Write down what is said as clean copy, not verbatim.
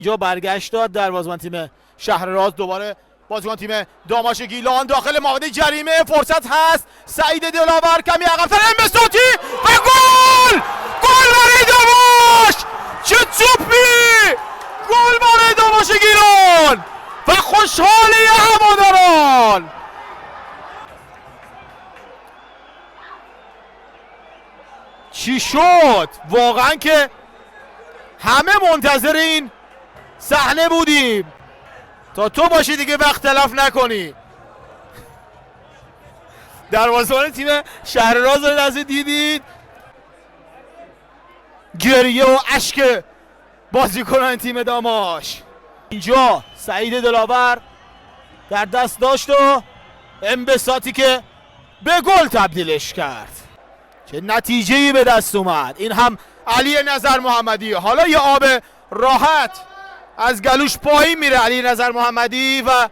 اینجا برگشت داد در بازیکن تیم شهرراز. دوباره بازیکن تیم داماش گیلان داخل محوطه جریمه، فرصت هست. سعید دلاور کمی عقب‌تر، انبساطی و گل! گل برای داماش! چه توپی! گل برای داماش گیلان و خوشحالی هواداران. چی شد؟ واقعا که همه منتظر این صحنه بودیم تا تو باشی دیگه وقت تلف نکنی. دروازه‌بان تیم شهرراز رو لحظه دیدید گریه و اشک بازیکنان تیم داماش. اینجا سعید دلاور در دست داشت و انبساطی که به گل تبدیلش کرد. چه نتیجه‌ای به دست اومد. این هم علی نظر محمدی. حالا یه آب راحت از گلوش پایین میره علی نظر محمدی و